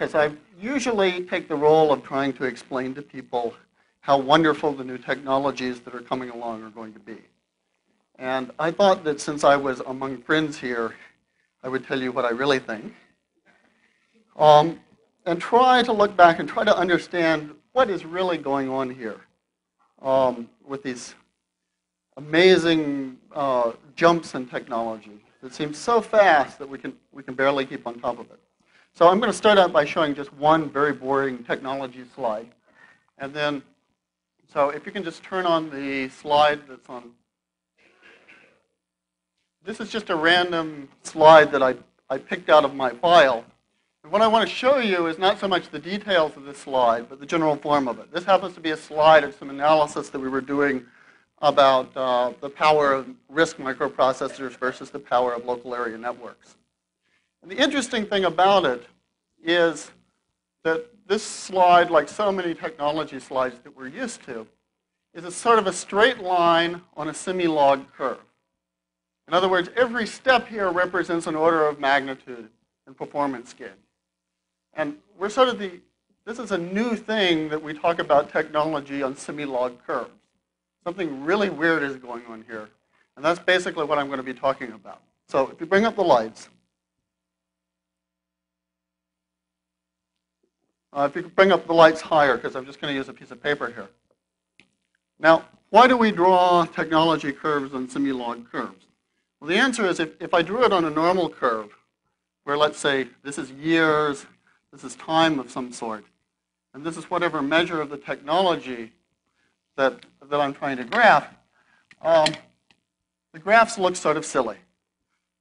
because I usually take the role of trying to explain to people how wonderful the new technologies that are coming along are going to be. And I thought that since I was among friends here, I would tell you what I really think. And try to look back and try to understand what is really going on here with these amazing jumps in technology. It seems so fast that we can barely keep on top of it. So I'm going to start out by showing just one very boring technology slide. And then, so if you can just turn on the slide that's on. This is just a random slide that I picked out of my file. And what I want to show you is not so much the details of this slide, but the general form of it. This happens to be a slide of some analysis that we were doing about the power of RISC microprocessors versus the power of local area networks. And the interesting thing about it is that this slide, like so many technology slides that we're used to, is a sort of a straight line on a semi-log curve. In other words, every step here represents an order of magnitude in performance gain. And we're sort of this is a new thing that we talk about technology on semi-log curves. Something really weird is going on here. And that's basically what I'm going to be talking about. So if you bring up the lights. If you could bring up the lights higher, because I'm just going to use a piece of paper here. Now, why do we draw technology curves on semi-log curves? Well, the answer is if I drew it on a normal curve, where let's say this is years, this is time of some sort, and this is whatever measure of the technology that I'm trying to graph, the graphs look sort of silly.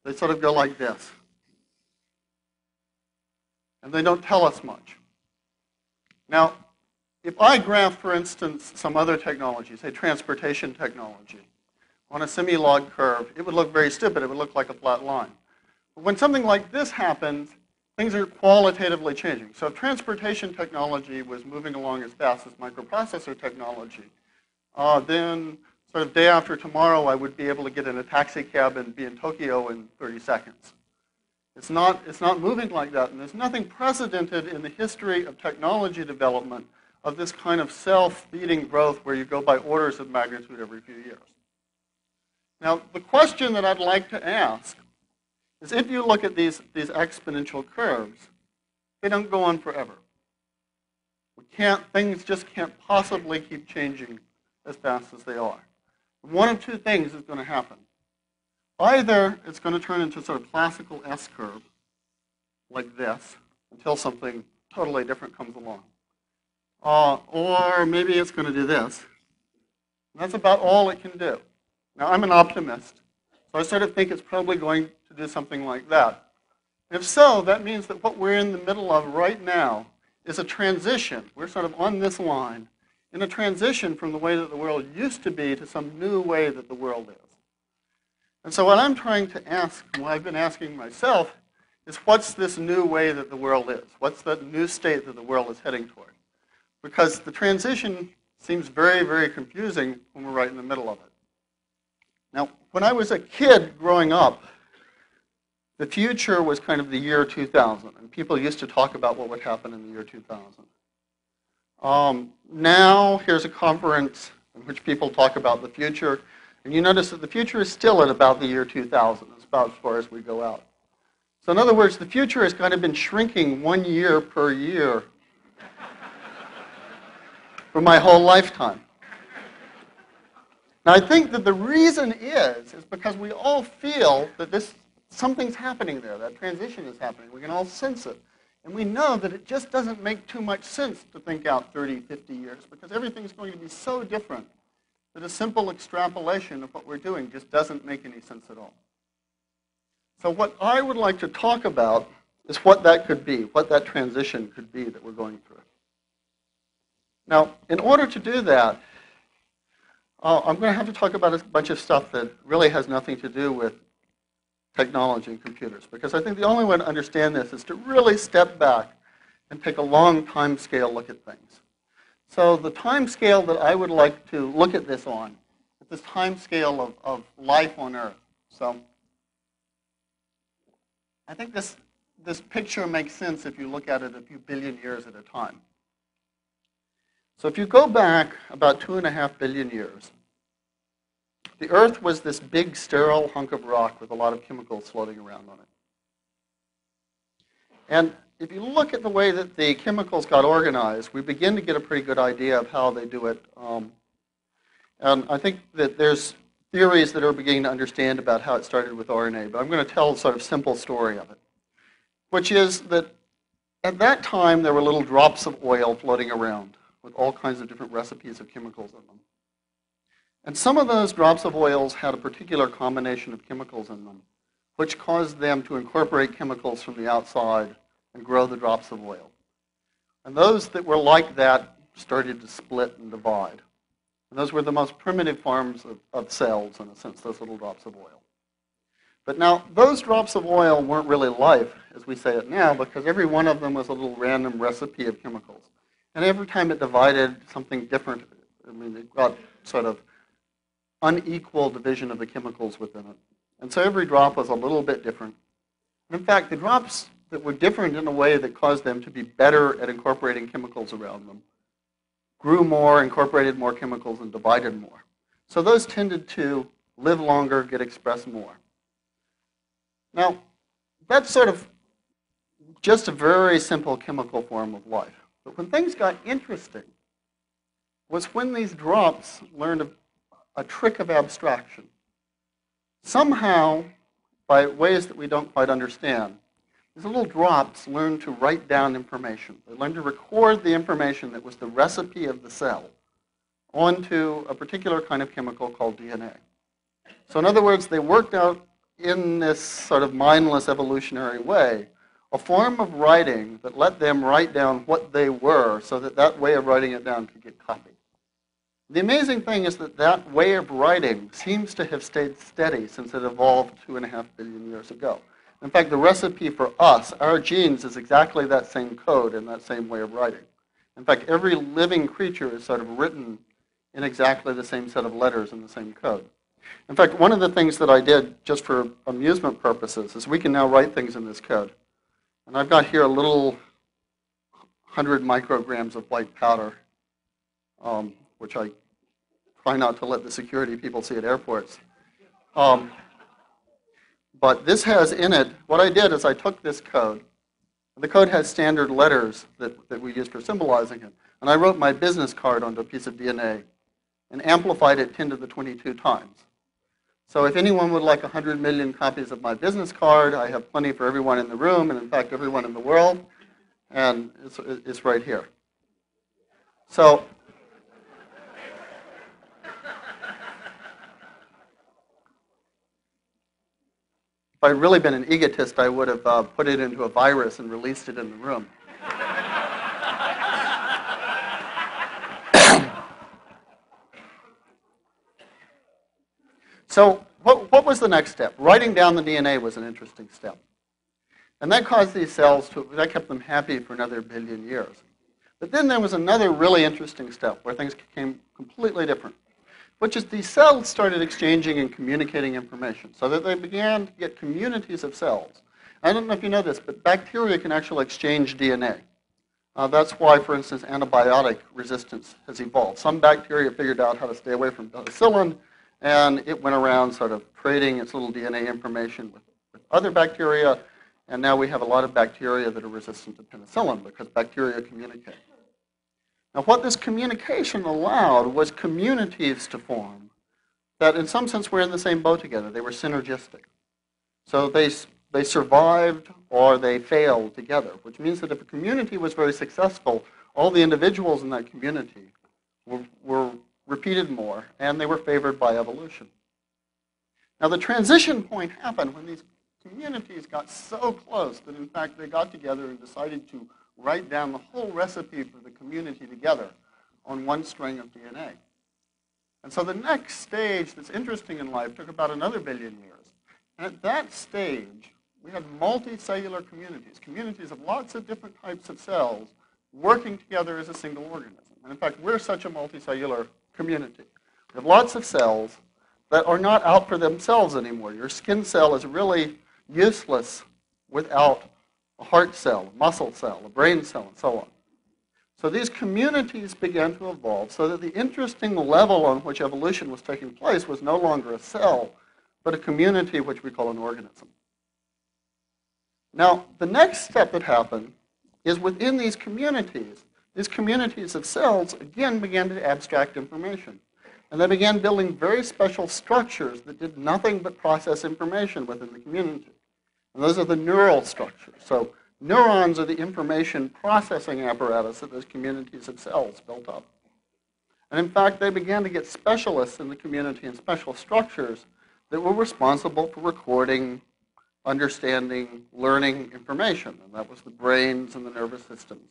They sort of go like this. And they don't tell us much. Now, if I graph, for instance, some other technology, say transportation technology, on a semi-log curve, it would look very stupid. It would look like a flat line. But when something like this happens, things are qualitatively changing. So if transportation technology was moving along as fast as microprocessor technology, then sort of day after tomorrow, I would be able to get in a taxi cab and be in Tokyo in 30 seconds. It's not moving like that, and there's nothing precedented in the history of technology development of this kind of self-feeding growth where you go by orders of magnitude every few years. Now, the question that I'd like to ask is if you look at these exponential curves, they don't go on forever. Things just can't possibly keep changing as fast as they are. One of two things is going to happen. Either it's going to turn into sort of classical S-curve, like this, until something totally different comes along. Or maybe it's going to do this. And that's about all it can do. Now, I'm an optimist, so I sort of think it's probably going to do something like that. If so, that means that what we're in the middle of right now is a transition. We're sort of on this line in a transition from the way that the world used to be to some new way that the world is. And so what I'm trying to ask, and what I've been asking myself, is what's this new way that the world is? What's that new state that the world is heading toward? Because the transition seems very, very confusing when we're right in the middle of it. Now, when I was a kid growing up, the future was kind of the year 2000, and people used to talk about what would happen in the year 2000. Now, here's a conference in which people talk about the future, and you notice that the future is still at about the year 2000. It's about as far as we go out. So in other words, the future has kind of been shrinking 1 year per year for my whole lifetime. Now, I think that the reason is because we all feel that something's happening there. That transition is happening. We can all sense it. And we know that it just doesn't make too much sense to think out 30, 50 years because everything's going to be so different that a simple extrapolation of what we're doing just doesn't make any sense at all. So what I would like to talk about is what that could be, what that transition could be that we're going through. Now, in order to do that, I'm going to have to talk about a bunch of stuff that really has nothing to do with technology and computers, because I think the only way to understand this is to really step back and take a long time scale look at things. So the time scale that I would like to look at this on is this time scale of life on Earth. So I think this this picture makes sense if you look at it a few billion years at a time. So if you go back about 2.5 billion years, the Earth was this big sterile hunk of rock with a lot of chemicals floating around on it. And if you look at the way that the chemicals got organized, we begin to get a pretty good idea of how they do it. And I think that there's theories that are beginning to understand about how it started with RNA, but I'm going to tell a sort of simple story of it, which is that at that time there were little drops of oil floating around with all kinds of different recipes of chemicals in them. And some of those drops of oils had a particular combination of chemicals in them, which caused them to incorporate chemicals from the outside and grow the drops of oil. And those that were like that started to split and divide. And those were the most primitive forms of cells, in a sense, those little drops of oil. But now, those drops of oil weren't really life, as we say it now, because every one of them was a little random recipe of chemicals. And every time it divided, something different. I mean, it got sort of unequal division of the chemicals within it. And so every drop was a little bit different. And in fact, the drops that were different in a way that caused them to be better at incorporating chemicals around them grew more, incorporated more chemicals, and divided more. So those tended to live longer, get expressed more. Now, that's sort of just a very simple chemical form of life. But when things got interesting was when these drops learned a trick of abstraction. Somehow, by ways that we don't quite understand, these little drops learned to write down information. They learned to record the information that was the recipe of the cell onto a particular kind of chemical called DNA. So in other words, they worked out in this sort of mindless evolutionary way a form of writing that let them write down what they were so that that way of writing it down could get copied. The amazing thing is that that way of writing seems to have stayed steady since it evolved 2.5 billion years ago. In fact, the recipe for us, our genes, is exactly that same code and that same way of writing. In fact, every living creature is sort of written in exactly the same set of letters in the same code. In fact, one of the things that I did just for amusement purposes is we can now write things in this code. And I've got here a little 100 micrograms of white powder, which I try not to let the security people see at airports. But this has in it, what I did is I took this code. The code has standard letters that we use for symbolizing it. And I wrote my business card onto a piece of DNA and amplified it 10 to the 22 times. So if anyone would like 100 million copies of my business card, I have plenty for everyone in the room, and in fact, everyone in the world. And it's right here. So if I'd really been an egotist, I would have put it into a virus and released it in the room. So what was the next step? Writing down the DNA was an interesting step. And that caused these cells that kept them happy for another billion years. But then there was another really interesting step where things became completely different, which is these cells started exchanging and communicating information so that they began to get communities of cells. I don't know if you know this, but bacteria can actually exchange DNA. That's why, for instance, antibiotic resistance has evolved. Some bacteria figured out how to stay away from penicillin, and it went around sort of trading its little DNA information with other bacteria, and now we have a lot of bacteria that are resistant to penicillin because bacteria communicate. Now, what this communication allowed was communities to form that, in some sense, were in the same boat together. They were synergistic. So they survived or they failed together, which means that if a community was very successful, all the individuals in that community were repeated more, and they were favored by evolution. Now, the transition point happened when these communities got so close that, in fact, they got together and decided to write down the whole recipe for the community together on one string of DNA. And so the next stage that's interesting in life took about another billion years. And at that stage, we had multicellular communities, communities of lots of different types of cells working together as a single organism. And in fact, we're such a multicellular community. We have lots of cells that are not out for themselves anymore. Your skin cell is really useless without a heart cell, a muscle cell, a brain cell, and so on. So these communities began to evolve so that the interesting level on which evolution was taking place was no longer a cell, but a community which we call an organism. Now, the next step that happened is within these communities of cells, again, began to abstract information. And they began building very special structures that did nothing but process information within the community. And those are the neural structures. So neurons are the information processing apparatus that those communities of cells built up. And in fact, they began to get specialists in the community and special structures that were responsible for recording, understanding, learning information. And that was the brains and the nervous systems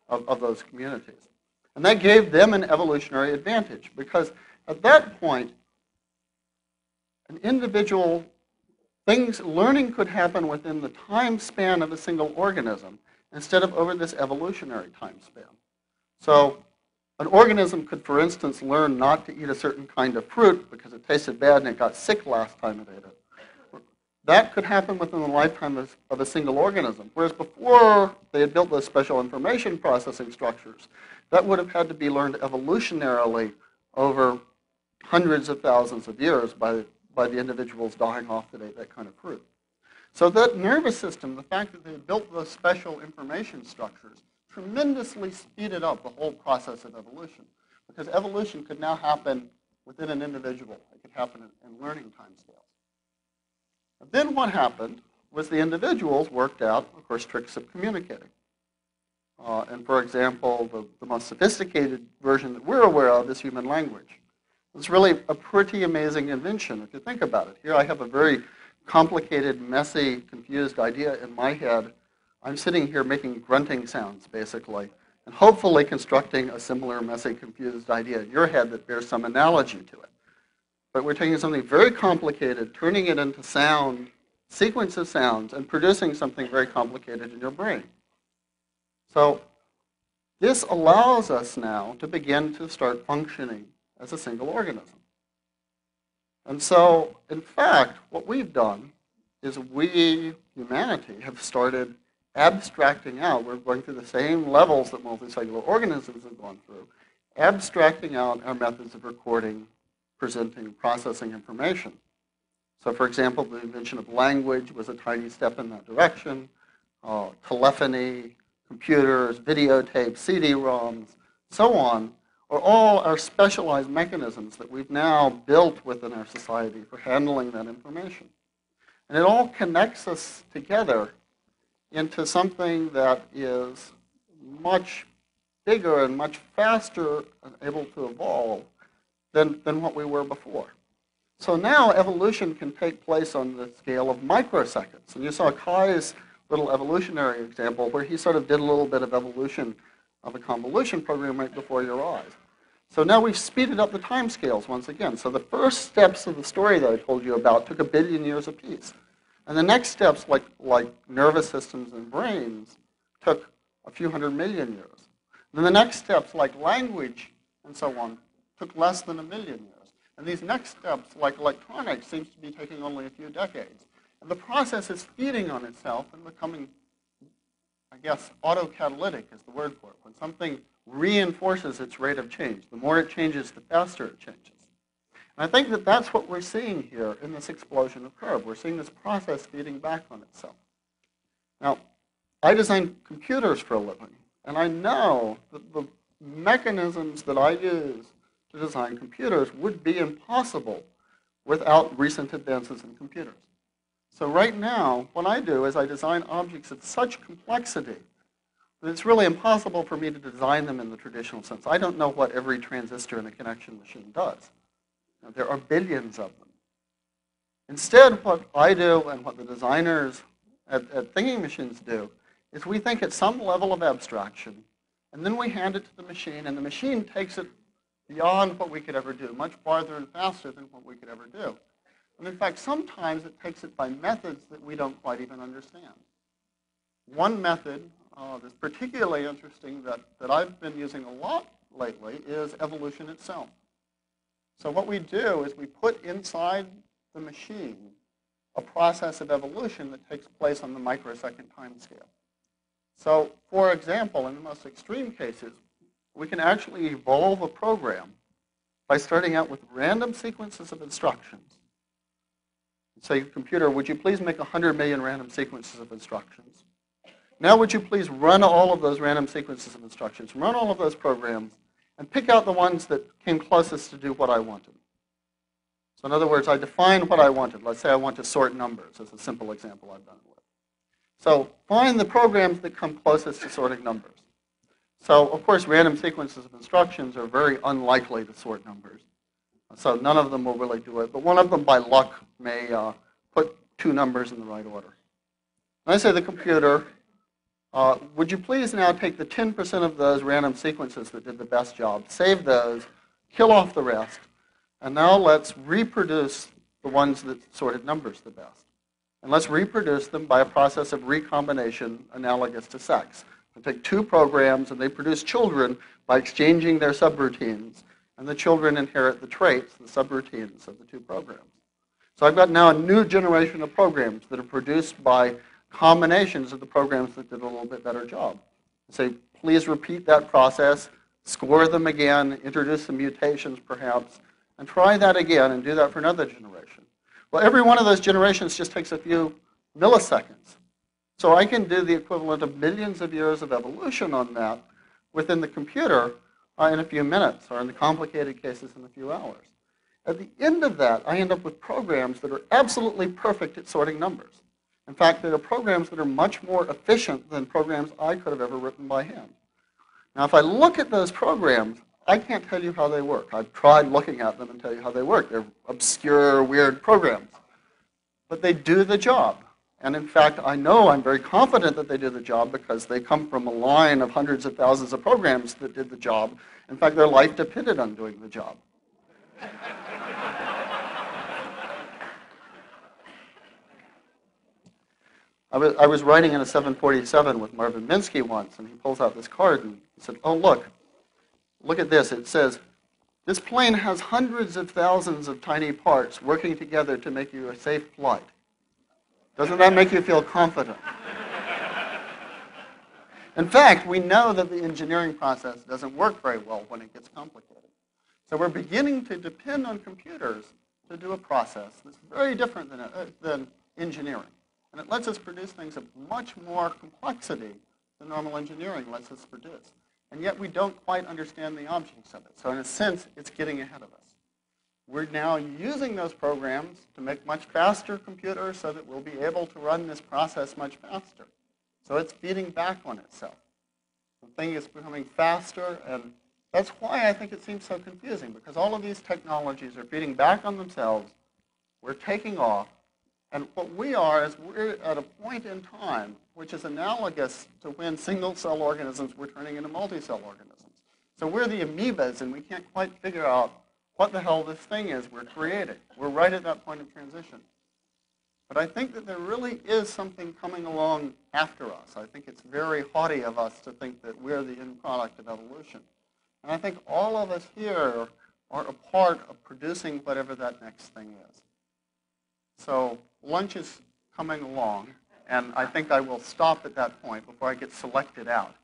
of those communities. And that gave them an evolutionary advantage because at that point, an individual learning could happen within the time span of a single organism instead of over this evolutionary time span. So an organism could, for instance, learn not to eat a certain kind of fruit because it tasted bad and it got sick last time it ate it. That could happen within the lifetime of a single organism. Whereas before they had built those special information processing structures, that would have had to be learned evolutionarily over hundreds of thousands of years by the individuals dying off that ate that kind of fruit. So that nervous system, the fact that they had built those special information structures, tremendously speeded up the whole process of evolution. Because evolution could now happen within an individual. It could happen in learning timescales. And then what happened was the individuals worked out, of course, tricks of communicating. And for example, the most sophisticated version that we're aware of is human language. It's really a pretty amazing invention if you think about it. Here I have a very complicated, messy, confused idea in my head. I'm sitting here making grunting sounds, basically, and hopefully constructing a similar, messy, confused idea in your head that bears some analogy to it. But we're taking something very complicated, turning it into sound, sequence of sounds, and producing something very complicated in your brain. So this allows us now to begin to start functioning as a single organism. And so, in fact, what we've done is we, humanity, have started abstracting out. We're going through the same levels that multicellular organisms have gone through, abstracting out our methods of recording, presenting, processing information. So, for example, the invention of language was a tiny step in that direction. Telephony, computers, videotapes, CD-ROMs, so on, are all our specialized mechanisms that we've now built within our society for handling that information. And it all connects us together into something that is much bigger and much faster and able to evolve than what we were before. So now evolution can take place on the scale of microseconds. And you saw Kai's little evolutionary example where he sort of did a little bit of evolution of a convolution program right before your eyes. So now we've speeded up the time scales once again. So the first steps of the story that I told you about took 1 billion years apiece. And the next steps, like nervous systems and brains, took a few 100 million years. And then the next steps, like language and so on, took less than 1 million years. And these next steps, like electronics, seems to be taking only a few decades. And the process is feeding on itself and becoming, I guess, autocatalytic is the word for it. When something reinforces its rate of change. The more it changes, the faster it changes. And I think that that's what we're seeing here in this explosion of curve. We're seeing this process feeding back on itself. Now, I design computers for a living, and I know that the mechanisms that I use to design computers would be impossible without recent advances in computers. So right now, what I do is I design objects of such complexity that it's really impossible for me to design them in the traditional sense. I don't know what every transistor in a connection machine does. Now, there are billions of them. Instead, what I do and what the designers at thinking machines do is we think at some level of abstraction, and then we hand it to the machine, and the machine takes it beyond what we could ever do, much farther and faster than what we could ever do. And in fact, sometimes it takes it by methods that we don't quite even understand. One method that's particularly interesting that I've been using a lot lately is evolution itself. So what we do is we put inside the machine a process of evolution that takes place on the microsecond time scale. So, for example, in the most extreme cases, we can actually evolve a program by starting out with random sequences of instructions. Say, computer, would you please make 100 million random sequences of instructions? Now would you please run all of those random sequences of instructions, run all of those programs, and pick out the ones that came closest to do what I wanted. So in other words, I define what I wanted. Let's say I want to sort numbers, as a simple example I've done it with. So find the programs that come closest to sorting numbers. So of course, random sequences of instructions are very unlikely to sort numbers. So none of them will really do it, but one of them by luck may put two numbers in the right order. And I say to the computer, would you please now take the 10% of those random sequences that did the best job, save those, kill off the rest, and now let's reproduce the ones that sorted numbers the best. And let's reproduce them by a process of recombination analogous to sex. We take two programs and they produce children by exchanging their subroutines, and the children inherit the traits, the subroutines of the two programs. So I've got now a new generation of programs that are produced by combinations of the programs that did a little bit better job. Say, please repeat that process, score them again, introduce some mutations perhaps, and try that again and do that for another generation. Well, every one of those generations just takes a few milliseconds. So I can do the equivalent of millions of years of evolution on that within the computer in a few minutes, or in the complicated cases in a few hours. At the end of that, I end up with programs that are absolutely perfect at sorting numbers. In fact, there are programs that are much more efficient than programs I could have ever written by hand. Now, if I look at those programs, I can't tell you how they work. I've tried looking at them and tell you how they work. They're obscure, weird programs. But they do the job. And in fact, I know I'm very confident that they do the job because they come from a line of hundreds of thousands of programs that did the job. In fact, their life depended on doing the job. I was riding in a 747 with Marvin Minsky once, and he pulls out this card and he said, oh, look at this. It says, this plane has hundreds of thousands of tiny parts working together to make you a safe flight. Doesn't that make you feel confident? In fact, we know that the engineering process doesn't work very well when it gets complicated. So we're beginning to depend on computers to do a process that's very different than engineering. And it lets us produce things of much more complexity than normal engineering lets us produce. And yet we don't quite understand the objects of it. So in a sense, it's getting ahead of us. We're now using those programs to make much faster computers so that we'll be able to run this process much faster. So it's feeding back on itself. The thing is becoming faster, and that's why I think it seems so confusing, because all of these technologies are feeding back on themselves. We're taking off. And what we are is we're at a point in time which is analogous to when single-cell organisms were turning into multi-cell organisms. So we're the amoebas, and we can't quite figure out what the hell this thing is we're creating. We're right at that point of transition. But I think that there really is something coming along after us. I think it's very haughty of us to think that we're the end product of evolution. And I think all of us here are a part of producing whatever that next thing is. So lunch is coming along, and I think I will stop at that point before I get selected out.